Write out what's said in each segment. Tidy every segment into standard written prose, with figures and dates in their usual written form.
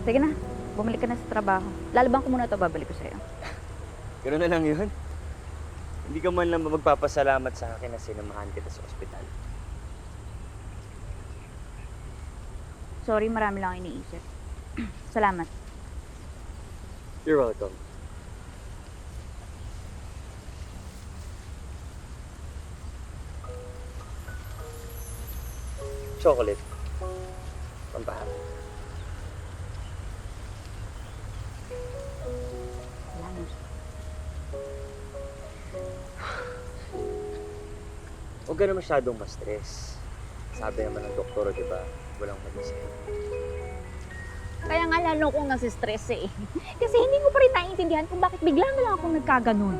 Sige na, bumalik ka na sa trabaho. Lalabang ko muna ito, babalik ko sa'yo. Gano'n na lang yun. Hindi ka man lang magpapasalamat sa akin na sinamahan kita sa ospital. Sorry, marami lang iniisip. Salamat. You're welcome. Chocolate. Pampaharap. Salamat. Huwag ka na masyadong ma-stress. Sabi naman ng doktor, di ba? Walang mag-isip. Kaya nga lalo kong nasistress eh. Kasi hindi ko pa rin naiintindihan kung bakit bigla na lang akong nagkaganon.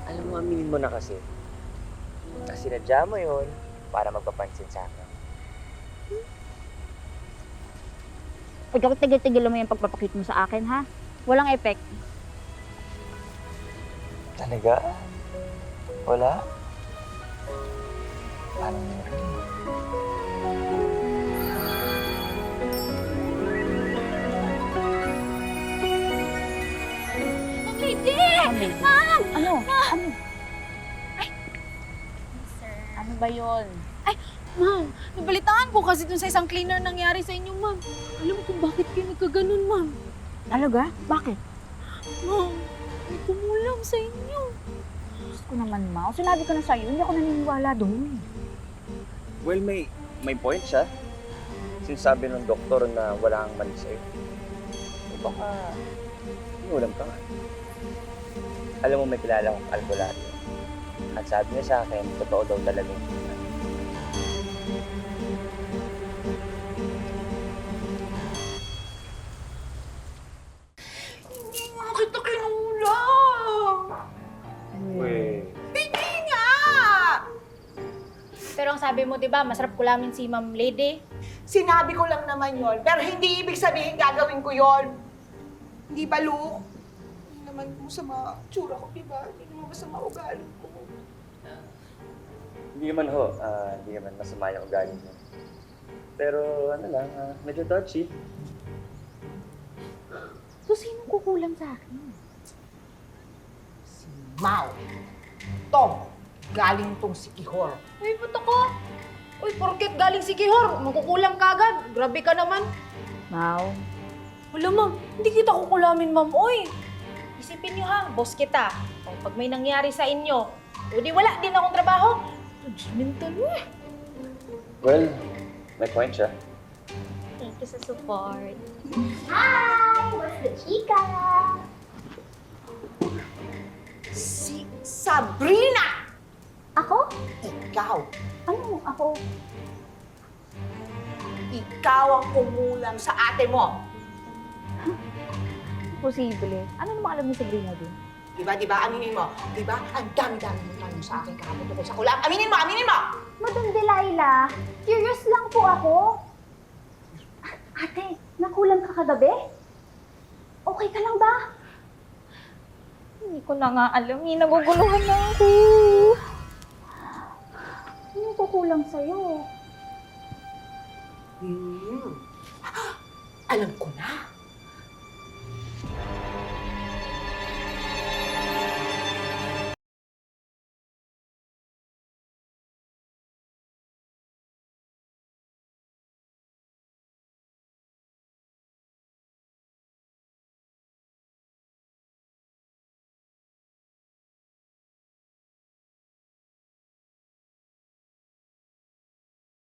Alam mo, aminin mo na kasi. Na sinadya mo yun para magpapansin sa akin. Ikaw tigil-tigil mo yung pagpapakit mo sa akin, ha? Walang effect. Talaga? Wala? Parang Hindi! Ma'am! Ano? Ano? Sir. Ano ba yun? Ma'am, nabalitaan ko kasi dun sa isang cleaner nangyari sa inyo, ma'am. Alam mo kung bakit kayo nagkaganon, ma'am. Talaga? Bakit? Ma'am, may kumulam sa inyo. Gusto ko naman, Ma. Sinabi ko na sa'yo, hindi ako naniniwala doon. well, may point siya. Sinasabi ng doktor na wala kang mali sa'yo. O baka, inulam ka nga. Alam mo, may kilala akong albularyo. At sabi niya sa akin, totoo daw talaga yung Hindi nga kita kinulam. Weh. Hindi nga! Pero ang sabi mo, di ba, masarap kulamin si Ma'am Lady. Sinabi ko lang naman yon, pero hindi ibig sabihin gagawin ko yon. Hindi ba, Luke? Hindi naman masama tsura ko, di ba? Hindi naman masama ugali ko. Hindi naman ho, hindi naman masama yung ugali mo. Pero ano lang, medyo touchy. So, sinong kukulam sa akin? Si Mau. Tom, galing tong si Kihor. Uy, ba't ako? Uy, porket galing si Kihor, makukulam ka agad. Grabe ka naman. Mau, Wala, ma'am. Hindi kita kukulamin, ma'am. Uy, isipin niyo ha, boss kita. O, pag may nangyari sa inyo, o di wala din akong trabaho. Judgmental mo eh. Well, may point siya. Thank you sa support. Hi! What's the chika? Si Sabrina! Ako? Ikaw. Ano? Ako? Ikaw ang kumulam sa ate mo. posible. Ano namang alam ni Sabrina doon? Di ba? Aminin mo. Di ba? Ang dami-dami mo tanong sa akin kahapon tungkol sa kulam. Aminin mo! Aminin mo! Madam Delilah, curious lang po ako. Ate, nakulam ka kagabi? Okay ka lang ba? Hindi ko na nga alam. Naguguluhan na ako. Ano kukulang sa'yo? Alam ko na.